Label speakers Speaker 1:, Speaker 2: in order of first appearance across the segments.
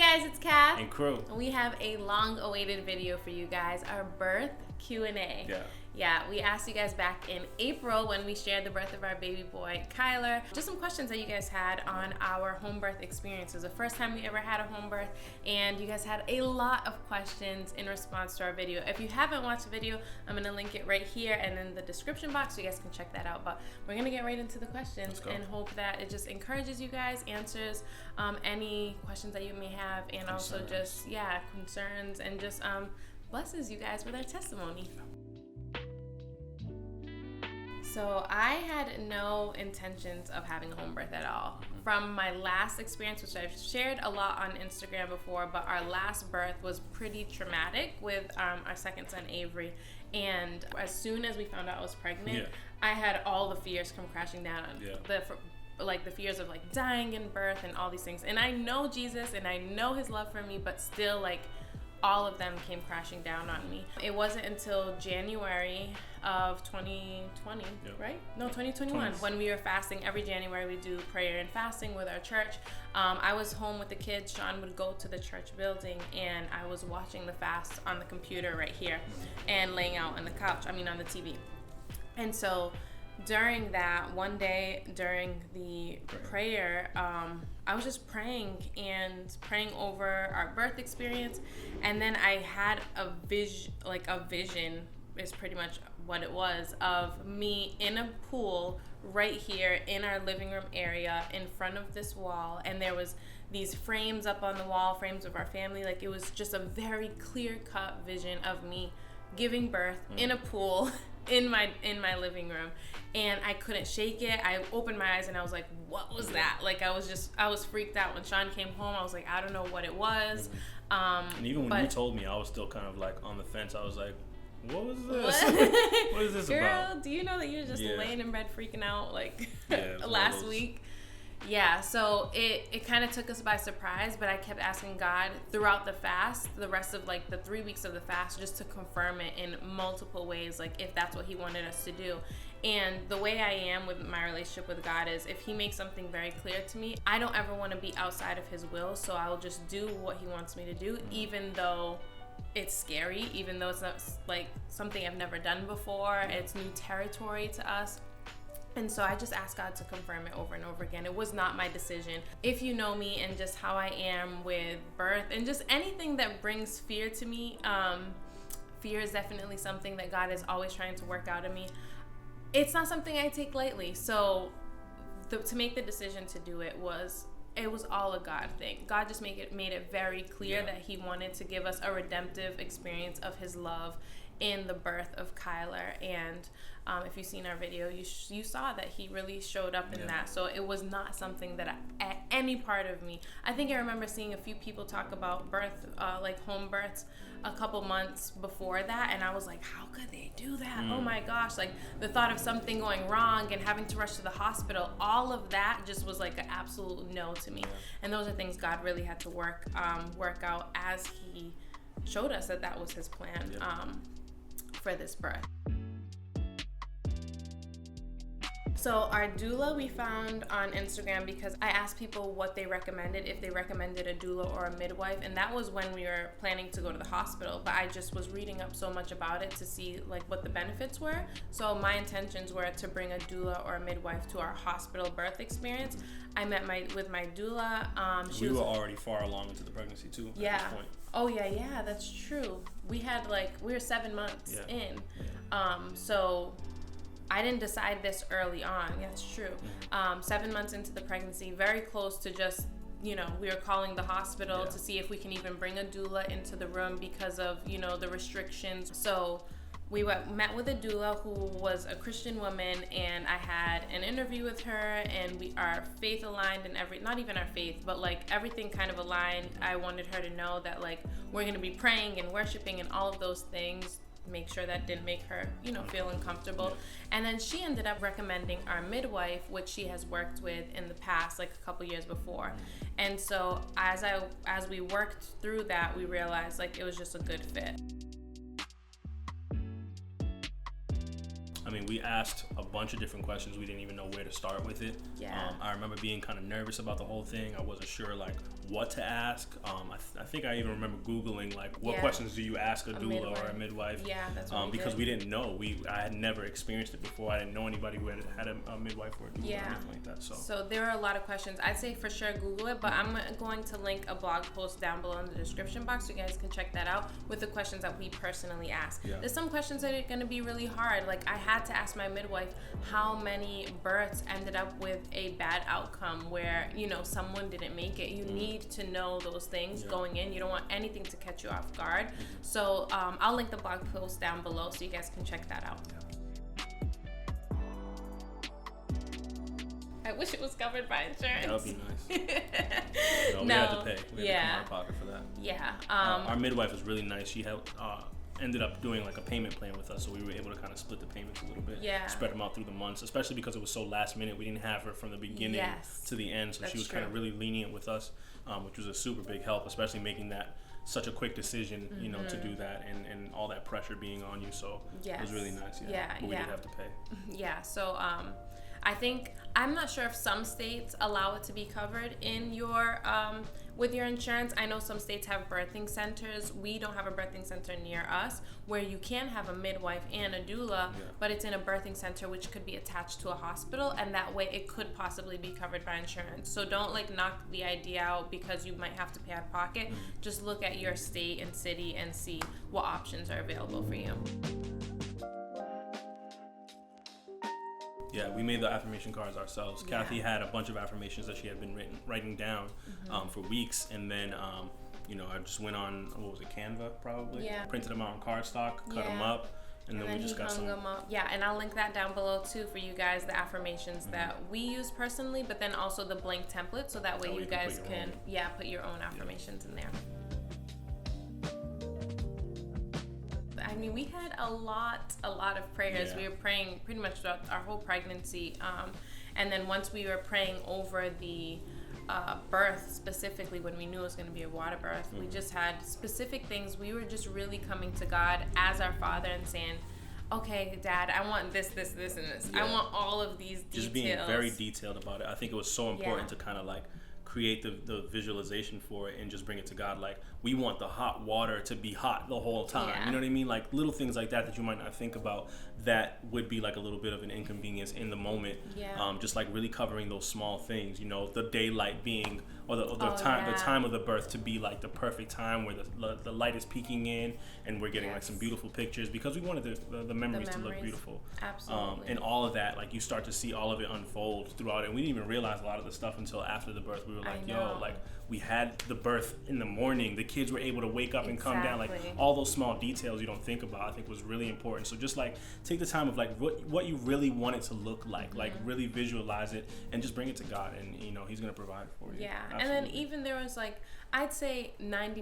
Speaker 1: guys, it's Kath
Speaker 2: and Crew.
Speaker 1: And we have a long-awaited video for you guys, our birth Q&A. Yeah, we asked you guys back in April when we shared the birth of our baby boy, 𝐻𝐼𝐼𝐼. Just some questions that you guys had on our home birth experience. It was the first time we ever had a home birth, and you guys had a lot of questions in response to our video. If you haven't watched the video, I'm going to link it right here and in the description box so you guys can check that out. But we're going to get right into the questions and hope that it just encourages you guys, answers any questions that you may have, and also just, concerns, and just blesses you guys with our testimony. So I had no intentions of having a home birth at all. From my last experience, which I've shared a lot on Instagram before, but our last birth was pretty traumatic with our second son, Avery. And as soon as we found out I was pregnant, I had all the fears come crashing down. The fears of like dying in birth and all these things. And I know Jesus and I know his love for me, but still all of them came crashing down on me. It wasn't until January of 2020, right? No, 2021, when we were fasting. Every January we do prayer and fasting with our church. I was home with the kids. Sean would go to the church building, and I was watching the fast on the computer right here and laying out on the couch, on the TV. And so during that one day, during the prayer, I was just praying over our birth experience, and then I had a vision is pretty much what it was, of me in a pool right here in our living room area in front of this wall, and there was these frames up on the wall, frames of our family. It was just a very clear-cut vision of me giving birth in a pool in my living room, and I couldn't shake it. I opened my eyes and I was like, what was that? I was freaked out. When Sean came home, I was like, I don't know what it was.
Speaker 2: And even when you told me, I was still kind of on the fence. I was like, what was this? What is this about?
Speaker 1: Girl, do you know that you're just laying in bed freaking out last week? Yeah, so it kind of took us by surprise, but I kept asking God throughout the fast, the rest of the 3 weeks of the fast, just to confirm it in multiple ways, if that's what he wanted us to do. And the way I am with my relationship with God is, if he makes something very clear to me, I don't ever want to be outside of his will, so I'll just do what he wants me to do, even though it's scary, even though it's not something I've never done before. It's new territory to us. And so I just asked God to confirm it over and over again. It was not my decision. If you know me and just how I am with birth and just anything that brings fear to me, fear is definitely something that God is always trying to work out of me. It's not something I take lightly. So to make the decision to do it was all a God thing. God just made it very clear that he wanted to give us a redemptive experience of his love in the birth of 𝐻𝐼𝐼𝐼. And if you've seen our video, you saw that he really showed up in that. So it was not something that at any part of me. I think I remember seeing a few people talk about birth, home births, a couple months before that, and I was like, how could they do that? Oh my gosh, the thought of something going wrong and having to rush to the hospital, all of that just was an absolute no to me. And those are things God really had to work out as he showed us that was his plan for this birth. So our doula we found on Instagram, because I asked people what they recommended, if they recommended a doula or a midwife, and that was when we were planning to go to the hospital, but I just was reading up so much about it to see what the benefits were. So my intentions were to bring a doula or a midwife to our hospital birth experience. I met with my doula.
Speaker 2: We were already far along into the pregnancy too at this point.
Speaker 1: Oh yeah, that's true. We had we were 7 months in. So I didn't decide this early on. That's true. 7 months into the pregnancy, very close to just, we were calling the hospital to see if we can even bring a doula into the room because of, the restrictions. So we met with a doula who was a Christian woman, and I had an interview with her, and our faith aligned, and not even our faith, but everything kind of aligned. I wanted her to know that we're going to be praying and worshiping and all of those things. Make sure that didn't make her, feel uncomfortable. And then she ended up recommending our midwife, which she has worked with in the past, a couple years before. And so as we worked through that, we realized it was just a good fit.
Speaker 2: I mean, we asked a bunch of different questions. We didn't even know where to start with it.
Speaker 1: Yeah.
Speaker 2: I remember being kind of nervous about the whole thing. I wasn't sure, like, what to ask. I think I even remember Googling like what questions do you ask a doula or a midwife?
Speaker 1: Yeah, that's what
Speaker 2: because we didn't know. I had never experienced it before. I didn't know anybody who had a midwife or a doula or anything like that.
Speaker 1: So there are a lot of questions. I'd say for sure Google it, but I'm going to link a blog post down below in the description box so you guys can check that out with the questions that we personally ask. There's some questions that are going to be really hard. Like I had to ask my midwife how many births ended up with a bad outcome where, you know, someone didn't make it. You need to know those things going in. You don't want anything to catch you off guard. So I'll link the blog post down below so you guys can check that out. I wish it was covered by insurance.
Speaker 2: That would be nice. We had to pay. We had to come out of pocket for that.
Speaker 1: Yeah.
Speaker 2: Our midwife was really nice. She helped. Ended up doing like a payment plan with us, so we were able to kind of split the payments a little bit, spread them out through the months, especially because it was so last minute. We didn't have her from the beginning to the end, so she was kind of really lenient with us, which was a super big help, especially making that such a quick decision, you know, to do that, and all that pressure being on you. So it was really nice. But we did have to pay.
Speaker 1: So I think, I'm not sure if some states allow it to be covered in your with your insurance. I know some states have birthing centers. We don't have a birthing center near us where you can have a midwife and a doula, but it's in a birthing center which could be attached to a hospital, and that way it could possibly be covered by insurance. So don't like knock the idea out because you might have to pay out of pocket. Just look at your state and city and see what options are available for you.
Speaker 2: Yeah, we made the affirmation cards ourselves. Kathy had a bunch of affirmations that she had been writing down for weeks, and then you know, I just went on, what was it, Canva probably? Printed them out on cardstock, cut them up, and then we just got some.
Speaker 1: Them up. Yeah, and I'll link that down below too for you guys, the affirmations that we use personally, but then also the blank template, so that way you guys can put your own affirmations in there. I mean, we had a lot of prayers. We were praying pretty much throughout our whole pregnancy. And then once we were praying over the birth, specifically when we knew it was going to be a water birth, we just had specific things. We were just really coming to God as our Father and saying, okay, Dad, I want this, and this. I want all of these details.
Speaker 2: Just being very detailed about it. I think it was so important to kind of like create the visualization for it and just bring it to God. Like, we want the hot water to be hot the whole time. You know what I mean? Like little things like that you might not think about that would be like a little bit of an inconvenience in the moment. Just like really covering those small things, you know, the daylight being, or the time of the birth to be like the perfect time where the light is peeking in and we're getting like some beautiful pictures, because we wanted the memories to look beautiful.
Speaker 1: Absolutely.
Speaker 2: And all of that, like you start to see all of it unfold throughout it. And we didn't even realize a lot of the stuff until after the birth. We were like, yo, like we had the birth in the morning. The kids were able to wake up and come down. Like all those small details you don't think about, I think was really important. So just like take the time of like what you really want it to look like really visualize it and just bring it to God, and you know, He's gonna provide for you. Absolutely.
Speaker 1: And then even there was like, I'd say 99%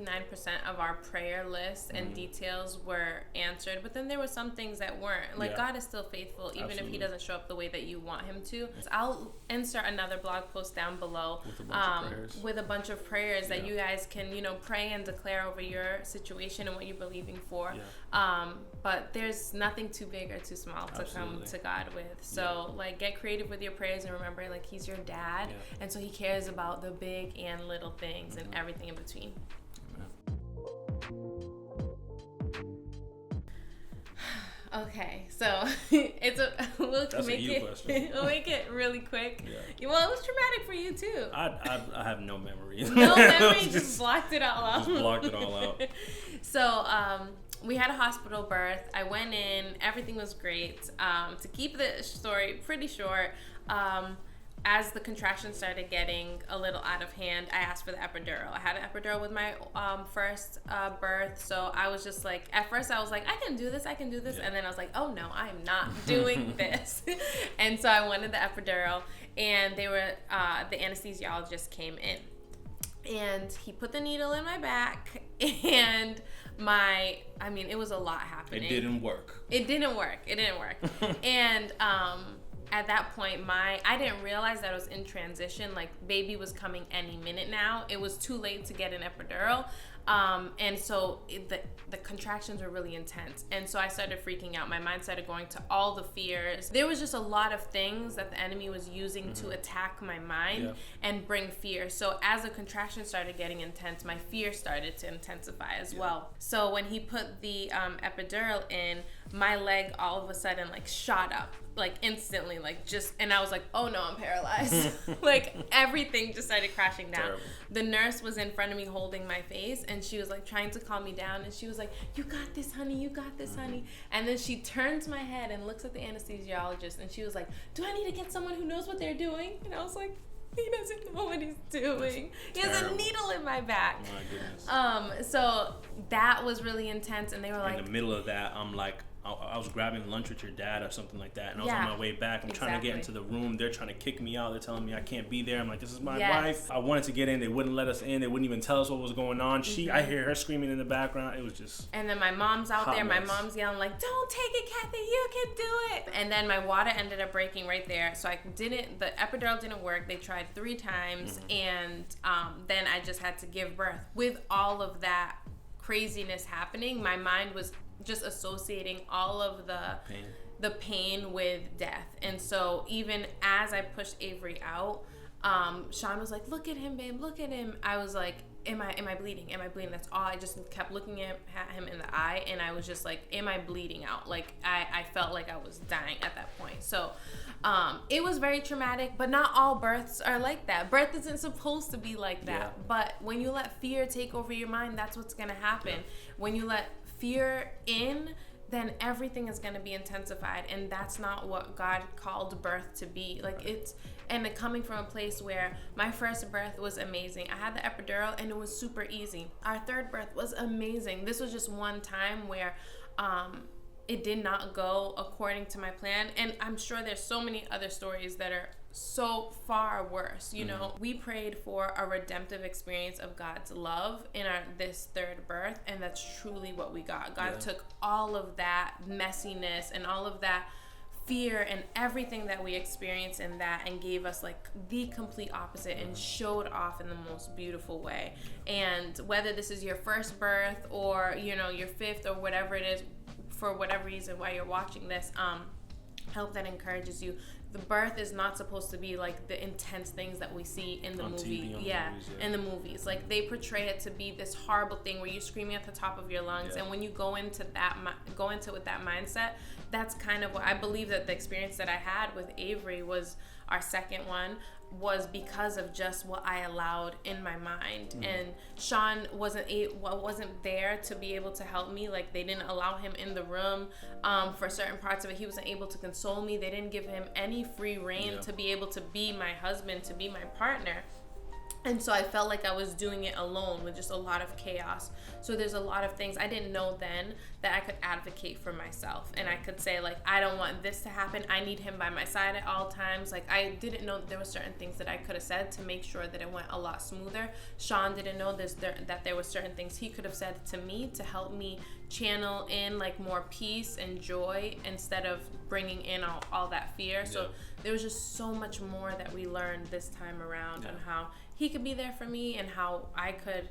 Speaker 1: of our prayer list and details were answered, but then there were some things that weren't. Like God is still faithful, even if He doesn't show up the way that you want Him to. So I'll insert another blog post down below with a bunch of prayers that you guys can, you know, pray and declare over your situation and what you're believing for. But there's nothing too big or too small to come to God with. So like, get creative with your prayers and remember, like, He's your dad, and so He cares about the big and little things and everything in between. Okay, so we'll make it really quick. Well, it was traumatic for you too.
Speaker 2: I have no memory.
Speaker 1: No memory, just blocked it all out.
Speaker 2: Just blocked it all out.
Speaker 1: So we had a hospital birth. I went in, everything was great. To keep the story pretty short, as the contractions started getting a little out of hand, I asked for the epidural. I had an epidural with my first birth, so I was just like, at first I was like, I can do this, and then I was like, oh no, I am not doing this. And so I wanted the epidural, and they were the anesthesiologist came in, and he put the needle in my back, and it was a lot happening.
Speaker 2: It didn't work.
Speaker 1: And at that point, I didn't realize that I was in transition. Like, baby was coming any minute now. It was too late to get an epidural. And so the contractions were really intense. And so I started freaking out. My mind started going to all the fears. There was just a lot of things that the enemy was using to attack my mind and bring fear. So as the contractions started getting intense, my fear started to intensify as well. So when he put the epidural in, my leg all of a sudden like shot up, like instantly, like just, and I was like, oh no, I'm paralyzed. Like everything just started crashing down. Terrible. The nurse was in front of me holding my face, and she was like trying to calm me down, and she was like, you got this, honey, you got this, honey. And then she turns my head and looks at the anesthesiologist, and she was like, do I need to get someone who knows what they're doing? And I was like, he doesn't know what he's doing. He has a needle in my back. Oh my goodness. So that was really intense, and they were like,
Speaker 2: in the middle of that, I'm like, I was grabbing lunch with your dad or something like that, and I was on my way back. I'm trying to get into the room. They're trying to kick me out. They're telling me I can't be there. I'm like, this is my wife. I wanted to get in. They wouldn't let us in. They wouldn't even tell us what was going on. I hear her screaming in the background. It was just.
Speaker 1: And then my mom's out there. My mom's yelling like, "Don't take it, Kathy. You can do it." And then my water ended up breaking right there. So the epidural didn't work. They tried 3 times, and then I just had to give birth. With all of that craziness happening, my mind was just associating all of the pain with death. And so even as I pushed Avery out, Sean was like, look at him, babe, look at him. I was like, am I bleeding? Am I bleeding? That's all. I just kept looking at him in the eye, and I was just like, am I bleeding out? Like I felt like I was dying at that point. So it was very traumatic, but not all births are like that. Birth isn't supposed to be like that. But when you let fear take over your mind, that's what's gonna happen. When you let fear in, then everything is going to be intensified, and that's not what God called birth to be. Like and coming from a place where my first birth was amazing. I had the epidural and it was super easy. Our third birth was amazing. This was just one time where it did not go according to my plan, and I'm sure there's so many other stories that are so far worse. You know, we prayed for a redemptive experience of God's love in this third birth, and that's truly what we got. God took all of that messiness and all of that fear and everything that we experienced in that and gave us like the complete opposite and showed off in the most beautiful way. And whether this is your first birth or, you know, your fifth or whatever it is, for whatever reason while you're watching this, I hope that encourages you. The birth is not supposed to be like the intense things that we see in the movie. In the movies. Like they portray it to be this horrible thing where you're screaming at the top of your lungs. And when you go into it with that mindset, that's kind of what I believe that the experience that I had with Avery was our second one, was because of just what I allowed in my mind. And Sean wasn't there to be able to help me. Like they didn't allow him in the room for certain parts of it. He wasn't able to console me. They didn't give him any free reign to be able to be my husband, to be my partner. And so I felt like I was doing it alone with just a lot of chaos. So there's a lot of things I didn't know then that I could advocate for myself. And I could say like, I don't want this to happen. I need him by my side at all times. Like I didn't know that there were certain things that I could have said to make sure that it went a lot smoother. Sean didn't know that there were certain things he could have said to me to help me channel in like more peace and joy instead of bringing in all that fear. So there was just so much more that we learned this time around on how he could be there for me and how I could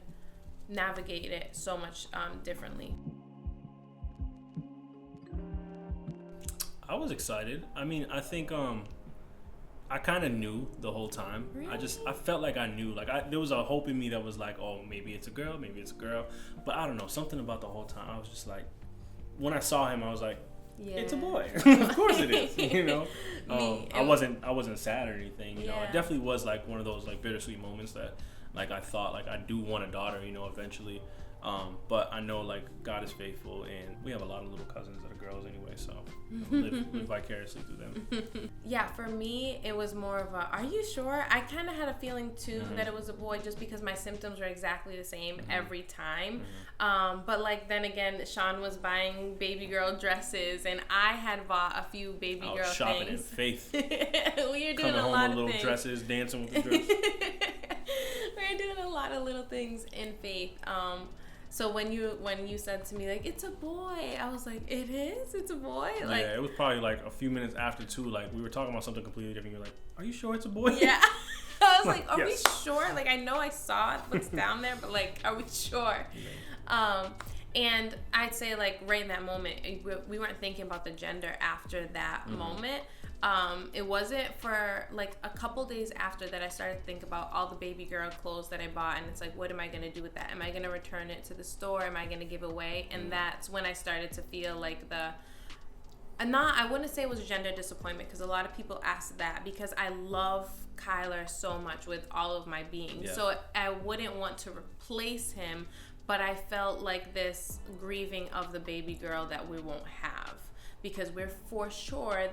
Speaker 1: navigate it so much differently.
Speaker 2: I was excited. I mean, I think I kind of knew the whole time.
Speaker 1: Really?
Speaker 2: I felt like I knew. Like there was a hope in me that was like, oh, maybe it's a girl, maybe it's a girl. But I don't know, something about the whole time. I was just like, when I saw him, I was like, it's a boy. Of course it is. You know, I wasn't sad or anything. You know, it definitely was like one of those like bittersweet moments that like I thought like I do want a daughter. You know, eventually. But I know like God is faithful, and we have a lot of little cousins that are girls anyway, so live vicariously through them.
Speaker 1: Yeah, for me it was more of a, are you sure? I kind of had a feeling too that it was a boy, just because my symptoms were exactly the same every time. But like then again, Sean was buying baby girl dresses, and I had bought a few baby girl
Speaker 2: shopping
Speaker 1: things.
Speaker 2: in faith.
Speaker 1: We were doing
Speaker 2: coming
Speaker 1: a
Speaker 2: home
Speaker 1: lot
Speaker 2: with
Speaker 1: of
Speaker 2: little
Speaker 1: things.
Speaker 2: Dresses, dancing with the dress.
Speaker 1: We were doing a lot of little things in faith. So when you said to me like, it's a boy, I was like, it is? It's a boy? Like,
Speaker 2: yeah, it was probably like a few minutes after too. Like we were talking about something completely different. You're like, are you sure it's a boy?
Speaker 1: Yeah. I was like, are we sure? Like, I know I saw what's down there, but like, are we sure? And I'd say, like, right in that moment, we weren't thinking about the gender after that moment. It wasn't for like a couple days after that I started to think about all the baby girl clothes that I bought, and it's like, what am I going to do with that? Am I going to return it to the store? Am I going to give away? And that's when I started to feel like I wouldn't say it was gender disappointment, because a lot of people ask that, because I love �kyler so much with all of my being. So I wouldn't want to replace him, but I felt like this grieving of the baby girl that we won't have, because we're for sure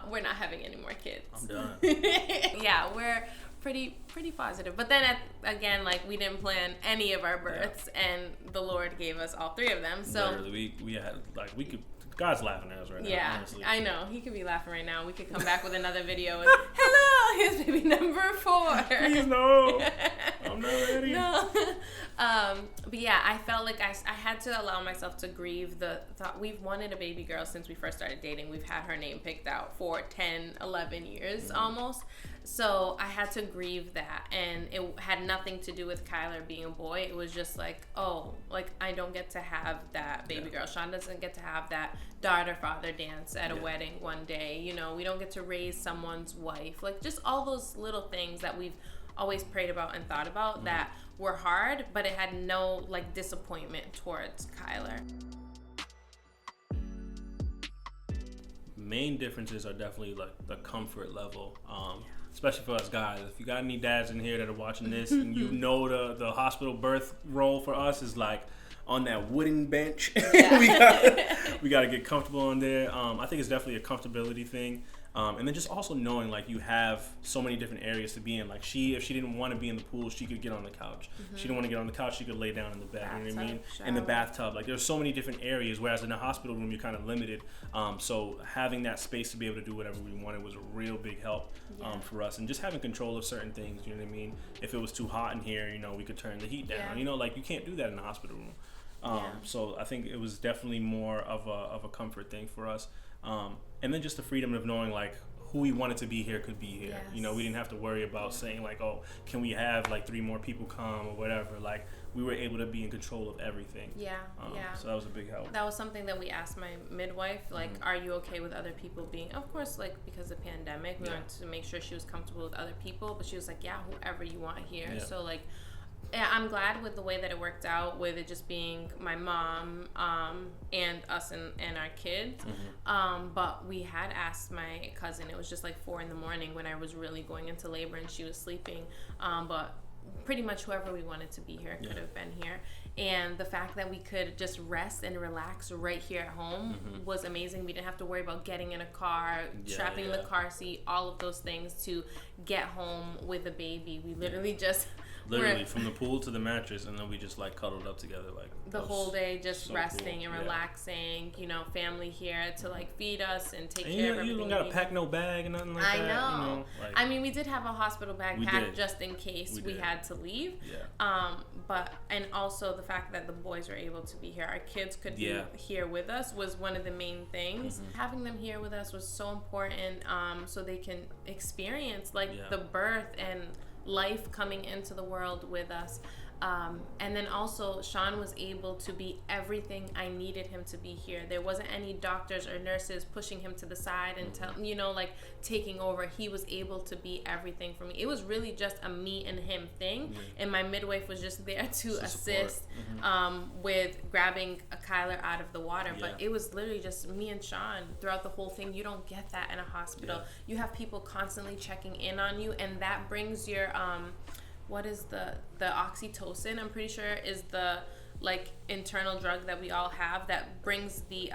Speaker 1: we're not having any more kids.
Speaker 2: I'm done.
Speaker 1: Yeah, we're pretty positive. But then again, like, we didn't plan any of our births, and the Lord gave us all 3 of them. So
Speaker 2: literally, we had, like, we could. God's laughing at us right now.
Speaker 1: Yeah,
Speaker 2: honestly.
Speaker 1: I know. He could be laughing right now. We could come back with another video and, hello, here's baby number 4.
Speaker 2: Please, no. I'm not ready.
Speaker 1: No. But yeah, I felt like I had to allow myself to grieve the thought. We've wanted a baby girl since we first started dating. We've had her name picked out for 10, 11 years almost. So I had to grieve that, and it had nothing to do with �kyler being a boy. It was just like, oh, like, I don't get to have that baby girl. Sean doesn't get to have that daughter-father dance at a wedding one day. You know, we don't get to raise someone's wife. Like, just all those little things that we've always prayed about and thought about that were hard, but it had no, like, disappointment towards �kyler.
Speaker 2: Main differences are definitely, like, the comfort level. Especially for us guys. If you got any dads in here that are watching this, and you know the hospital birth role for us is like on that wooden bench. we gotta get comfortable on there. I think it's definitely a comfortability thing. And then just also knowing, like, you have so many different areas to be in. Like, if she didn't want to be in the pool, she could get on the couch. She didn't want to get on the couch, she could lay down in the bed. You know what I mean? In the bathtub. Like, there's so many different areas, whereas in a hospital room, you're kind of limited. So having that space to be able to do whatever we wanted was a real big help for us. And just having control of certain things, you know what I mean? If it was too hot in here, you know, we could turn the heat down. You know, like, you can't do that in a hospital room. So I think it was definitely more of a comfort thing for us. And then just the freedom of knowing, like, who we wanted to be here could be here. You know, we didn't have to worry about saying, like, oh, can we have, like, 3 more people come or whatever. Like, we were able to be in control of everything. So that was a big help.
Speaker 1: That was something that we asked my midwife, like, are you okay with other people being, of course, like, because of the pandemic, we wanted to make sure she was comfortable with other people, but she was like, yeah, whoever you want here. So, like, I'm glad with the way that it worked out, with it just being my mom and us and our kids. But we had asked my cousin. It was just like 4 a.m. when I was really going into labor, and she was sleeping. But pretty much whoever we wanted to be here could have been here. And the fact that we could just rest and relax right here at home was amazing. We didn't have to worry about getting in a car, strapping the car seat, all of those things to get home with a baby. We literally just...
Speaker 2: Literally, from the pool to the mattress, and then we just, like, cuddled up together, like,
Speaker 1: the whole day, just
Speaker 2: so
Speaker 1: resting
Speaker 2: cool.
Speaker 1: and relaxing. You know, family here to, like, feed us and take care of everything.
Speaker 2: You don't gotta pack no bag and nothing like that.
Speaker 1: I know.
Speaker 2: You know, like,
Speaker 1: I mean, we did have a hospital bag packed just in case we had to leave. But, and also the fact that the boys were able to be here, our kids could be here with us, was one of the main things. Having them here with us was so important, so they can experience, like, the birth and life coming into the world with us. And then also Sean was able to be everything I needed him to be here. There wasn't any doctors or nurses pushing him to the side and you know, like, taking over. He was able to be everything for me. It was really just a me and him thing, and my midwife was just there to assist with grabbing �kyler out of the water. But it was literally just me and Sean throughout the whole thing. You don't get that in a hospital. You have people constantly checking in on you, and that brings your what is the oxytocin, I'm pretty sure, is the, like, internal drug that we all have that brings the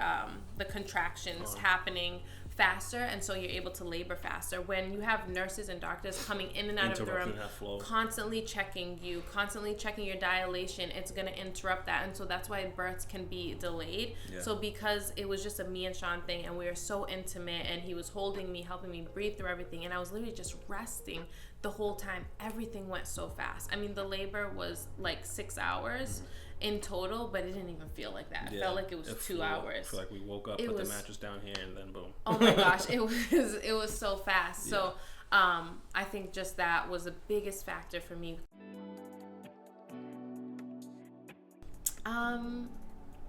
Speaker 1: contractions happening faster, and so you're able to labor faster. When you have nurses and doctors coming in and out of the room, constantly checking you, constantly checking your dilation, it's going to interrupt that, and so that's why births can be delayed. So because it was just a me and Sean thing, and we were so intimate, and he was holding me, helping me breathe through everything, and I was literally just resting the whole time, everything went so fast. I mean, the labor was like 6 hours, in total, but it didn't even feel like that. It felt like it was 2 hours.
Speaker 2: I feel like we woke up, put the mattress down here, and then boom.
Speaker 1: Oh my gosh, it was so fast. So I think just that was the biggest factor for me.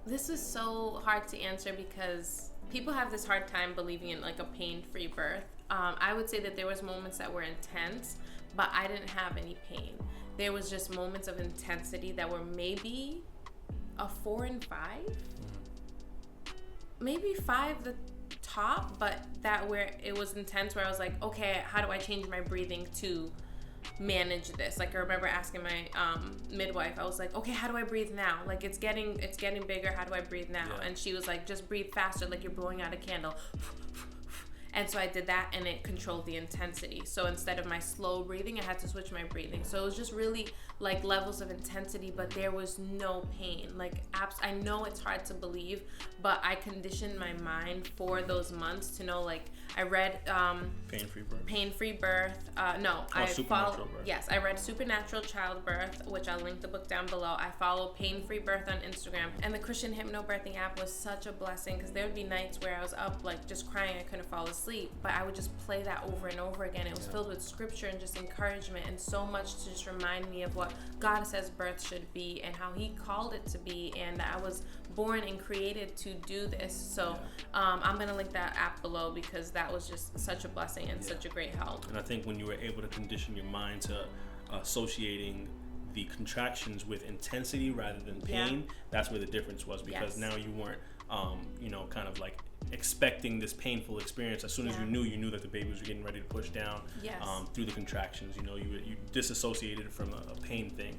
Speaker 1: This is so hard to answer because people have this hard time believing in like a pain-free birth. I would say that there was moments that were intense, but I didn't have any pain. There was just moments of intensity that were maybe a 4 and 5, maybe 5 the top, but that where it was intense, where I was like, okay, how do I change my breathing to manage this? Like I remember asking my midwife, I was like, okay, how do I breathe now? Like it's getting bigger, how do I breathe now? And she was like, just breathe faster, like you're blowing out a candle. And so I did that, and it controlled the intensity. So instead of my slow breathing, I had to switch my breathing. So it was just really like levels of intensity, but there was no pain. Like I know it's hard to believe, but I conditioned my mind for those months to know, like I read Pain-Free Birth.
Speaker 2: Supernatural Birth.
Speaker 1: Yes, I read Supernatural Childbirth, which I'll link the book down below. I follow Pain-Free Birth on Instagram, and the Christian Hypnobirthing app was such a blessing, because there would be nights where I was up like just crying, I couldn't fall asleep, but I would just play that over and over again. It was filled with scripture and just encouragement, and so much to just remind me of what God says birth should be and how He called it to be, and that I was born and created to do this. So I'm gonna link that app below, because that was just such a blessing and such a great help.
Speaker 2: And I think when you were able to condition your mind to associating the contractions with intensity rather than pain, that's where the difference was, because now you weren't kind of like expecting this painful experience. As soon as you knew that the baby was getting ready to push down through the contractions, you disassociated from a pain thing,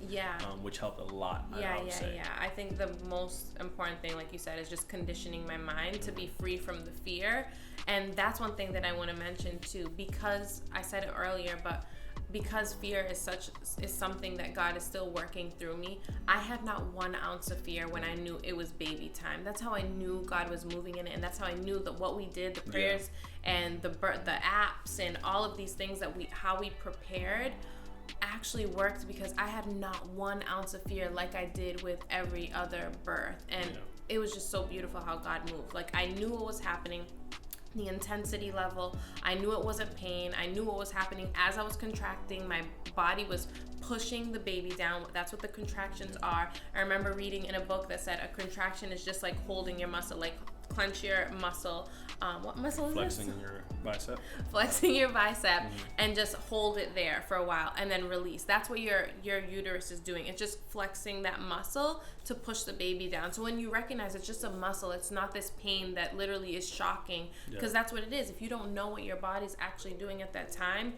Speaker 2: which helped a lot. I would say.
Speaker 1: I think the most important thing, like you said, is just conditioning my mind to be free from the fear. And that's one thing that I want to mention too, because I said it earlier, but because fear is something that God is still working through me, I had not 1 ounce of fear when I knew it was baby time. That's how I knew God was moving in it, and that's how I knew that what we did, the prayers and the apps and all of these things how we prepared actually worked, because I had not 1 ounce of fear like I did with every other birth. And it was just so beautiful how God moved. Like I knew what was happening, the intensity level. I knew it wasn't pain. I knew what was happening as I was contracting. My body was pushing the baby down. That's what the contractions are. I remember reading in a book that said a contraction is just like holding your muscle, like clench your muscle. What muscle is
Speaker 2: Flexing
Speaker 1: this?
Speaker 2: your bicep.
Speaker 1: Flexing your bicep and just hold it there for a while and then release. That's what your uterus is doing. It's just flexing that muscle to push the baby down. So when you recognize it's just a muscle, it's not this pain that literally is shocking, because that's what it is. If you don't know what your body's actually doing at that time,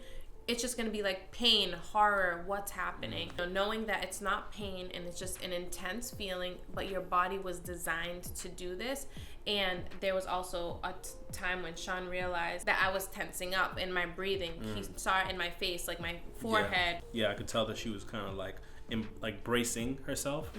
Speaker 1: it's just going to be like pain, horror, what's happening. Knowing that it's not pain and it's just an intense feeling, but your body was designed to do this. And there was also a time when Sean realized that I was tensing up in my breathing. He saw it in my face, like my forehead.
Speaker 2: Yeah, I could tell that she was kind of like bracing herself.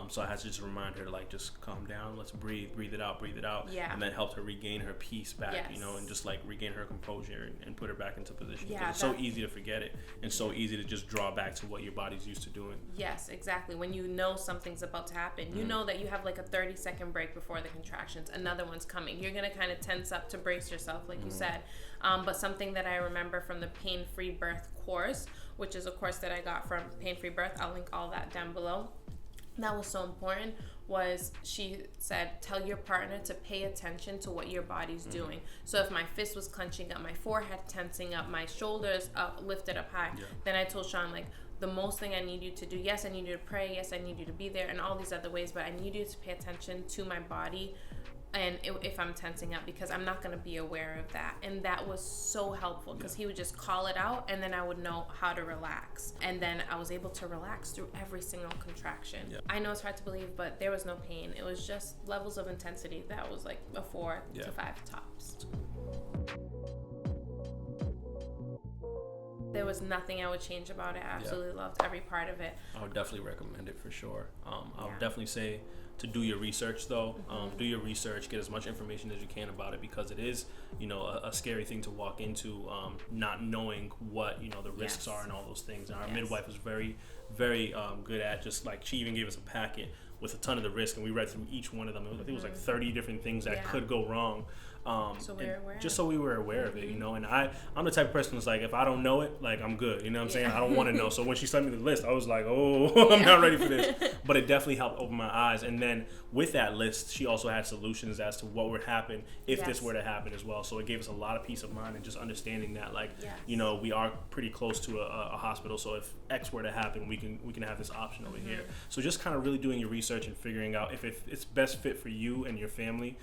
Speaker 2: So I had to just remind her to like just calm down, let's breathe it out, and then helped her regain her peace back, and just like regain her composure and put her back into position. Because it's so easy to forget it, and so easy to just draw back to what your body's used to doing.
Speaker 1: Yes, exactly. When you know something's about to happen, you know that you have like a 30-second break before the contractions. Another one's coming. You're gonna kind of tense up to brace yourself, like you said. But something that I remember from the Pain-Free Birth course, which is a course that I got from Pain-Free Birth, I'll link all that down below, that was so important, was she said, tell your partner to pay attention to what your body's doing. So if my fist was clenching up, my forehead tensing up, my shoulders up, lifted up high, then I told Sean, like, the most thing I need you to do, yes, I need you to pray, yes, I need you to be there, and all these other ways, but I need you to pay attention to my body and if I'm tensing up, because I'm not going to be aware of that. And that was so helpful, because he would just call it out, and then I would know how to relax. And then I was able to relax through every single contraction. I know it's hard to believe, but there was no pain. It was just levels of intensity that was like a 4 to 5 tops. There was nothing I would change about it. I absolutely loved every part of it.
Speaker 2: I would definitely recommend it for sure. I would definitely say to do your research though. Do your research, get as much information as you can about it, because it is, a scary thing to walk into, not knowing what, the risks are and all those things. And our midwife was very, very good at just like, she even gave us a packet with a ton of the risk, and we read through each one of them. I think it was like 30 different things that could go wrong.
Speaker 1: So we were aware.
Speaker 2: Just so we were aware of it, you know. And I'm the type of person who's like, if I don't know it, like, I'm good. You know what I'm saying? I don't want to know. So when she sent me the list, I was like, oh, I'm not ready for this. But it definitely helped open my eyes. And then with that list, she also had solutions as to what would happen if this were to happen as well. So it gave us a lot of peace of mind, and just understanding that, like, you know, we are pretty close to a hospital. So if X were to happen, we can have this option over here. So just kind of really doing your research and figuring out if it's best fit for you and your family.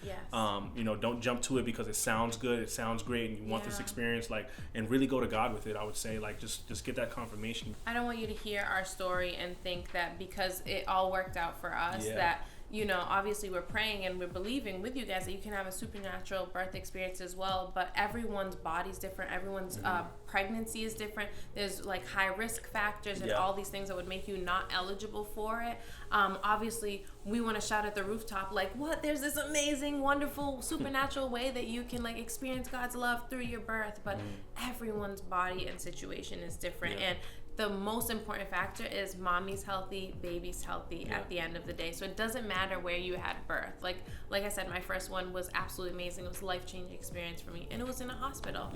Speaker 2: You know, don't jump to it because it sounds good, it sounds great, and you want this experience, like, and really go to God with it. I would say, like, just get that confirmation.
Speaker 1: I don't want you to hear our story and think that because it all worked out for us that, you know, obviously we're praying and we're believing with you guys that you can have a supernatural birth experience as well, but everyone's body's different, everyone's pregnancy is different. There's like high risk factors and all these things that would make you not eligible for it. Obviously we want to shout at the rooftop like, what, there's this amazing, wonderful, supernatural way that you can like experience God's love through your birth, but everyone's body and situation is different. And the most important factor is mommy's healthy, baby's healthy at the end of the day. So it doesn't matter where you had birth. Like I said, my first one was absolutely amazing. It was a life-changing experience for me, and it was in a hospital.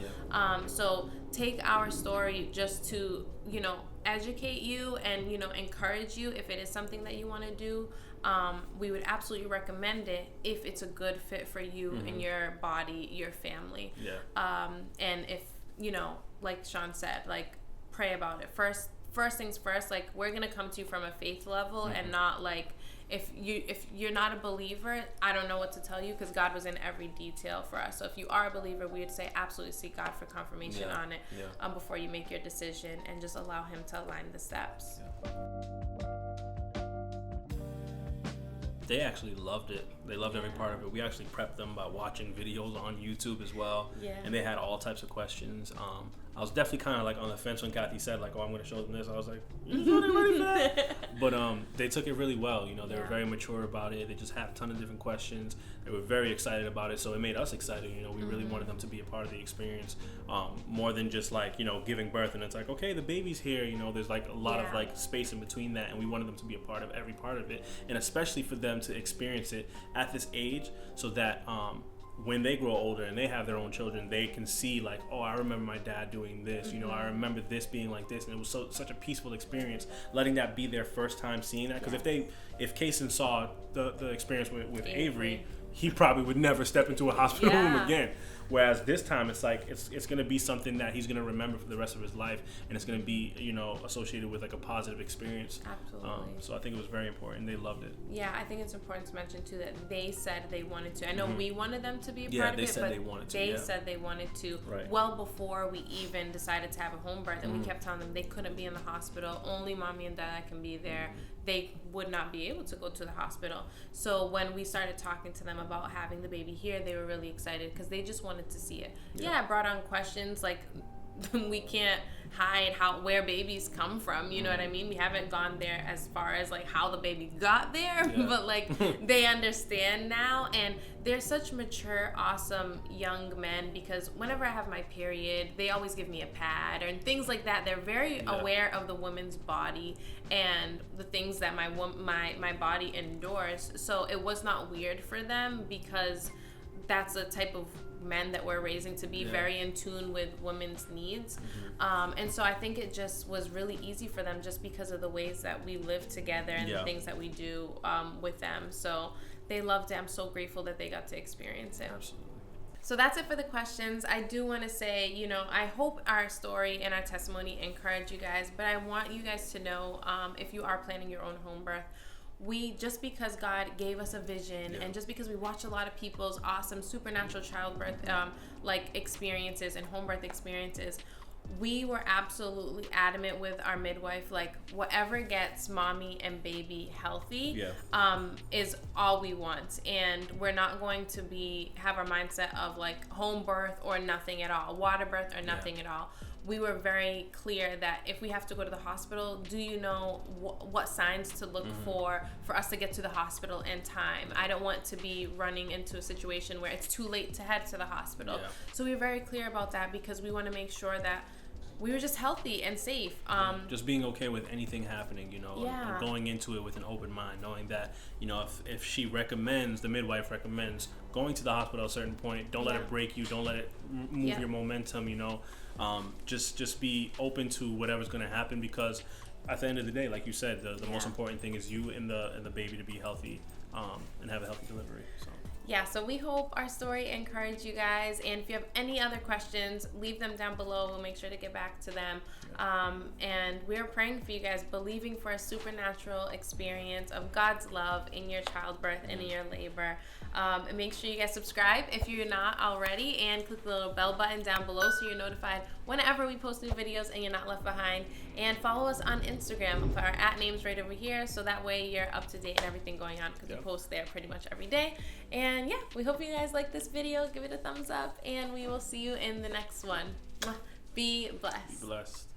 Speaker 1: So take our story just to, you know, educate you and, you know, encourage you if it is something that you want to do. We would absolutely recommend it if it's a good fit for you and your body, your family. And if, you know, like Sean said, like, pray about it. First things first, like, we're gonna come to you from a faith level and not like, if you're not a believer, I don't know what to tell you, because God was in every detail for us. So if you are a believer, we would say absolutely seek God for confirmation on it before you make your decision, and just allow him to align the steps.
Speaker 2: They actually loved it. They loved every part of it. We actually prepped them by watching videos on YouTube as well. And they had all types of questions. I was definitely kind of like on the fence when Kathy said like, oh, I'm going to show them this. I was like, you sure they ready for that? But they took it really well. You know, they were very mature about it. They just had a ton of different questions. They were very excited about it. So it made us excited. You know, we really wanted them to be a part of the experience, more than just like, you know, giving birth and it's like, okay, the baby's here. You know, there's like a lot of like space in between that. And we wanted them to be a part of every part of it. And especially for them to experience it at this age, so that when they grow older and they have their own children, they can see like, oh, I remember my dad doing this, you know, I remember this being like this, and it was such a peaceful experience, letting that be their first time seeing that. Because if Kayson saw the experience with Avery, he probably would never step into a hospital room again. Whereas this time, it's like it's going to be something that he's going to remember for the rest of his life, and it's going to be, you know, associated with like a positive experience.
Speaker 1: Absolutely.
Speaker 2: So I think it was very important. They loved it.
Speaker 1: Yeah, I think it's important to mention too that they said they wanted to. I know we wanted them to be a part of it, but they said they wanted to well before we even decided to have a home birth, and we kept telling them they couldn't be in the hospital. Only mommy and dad can be there. They would not be able to go to the hospital. So when we started talking to them about having the baby here, they were really excited because they just wanted to see it. I brought on questions like, we can't hide where babies come from, you know what I mean? We haven't gone there as far as like how the baby got there, but like they understand now, and they're such mature, awesome young men, because whenever I have my period, they always give me a pad and things like that. They're very aware of the woman's body and the things that my body endures. So it was not weird for them, because that's the type of men that we're raising to be very in tune with women's needs. And so I think it just was really easy for them, just because of the ways that we live together and the things that we do with them. So they loved it. I'm so grateful that they got to experience it.
Speaker 2: Absolutely.
Speaker 1: So that's it for the questions. I do want to say, you know, I hope our story and our testimony encourage you guys, but I want you guys to know, if you are planning your own home birth, just because God gave us a vision, and just because we watch a lot of people's awesome supernatural childbirth like experiences and home birth experiences, we were absolutely adamant with our midwife, like, whatever gets mommy and baby healthy is all we want. And we're not going to have our mindset of like home birth or nothing at all, water birth or nothing at all. We were very clear that if we have to go to the hospital, do you know what signs to look for us to get to the hospital in time? I don't want to be running into a situation where it's too late to head to the hospital. So we were very clear about that, because we want to make sure that we were just healthy and safe.
Speaker 2: Just being okay with anything happening, you know, and going into it with an open mind, knowing that, you know, if she recommends, the midwife recommends going to the hospital at a certain point, don't let it break you, don't let it move your momentum, you know. Just be open to whatever's going to happen, because at the end of the day, like you said, the most important thing is you and the baby to be healthy, and have a healthy delivery.
Speaker 1: So we hope our story encouraged you guys, and if you have any other questions, leave them down below. We'll make sure to get back to them. And we're praying for you guys, believing for a supernatural experience of God's love in your childbirth and in your labor. And make sure you guys subscribe if you're not already, and click the little bell button down below so you're notified whenever we post new videos and you're not left behind. And follow us on Instagram. Our @name's right over here, so that way you're up to date and everything going on, because we post there pretty much every day. And we hope you guys like this video. Give it a thumbs up, and we will see you in the next one. Be blessed.
Speaker 2: Be blessed.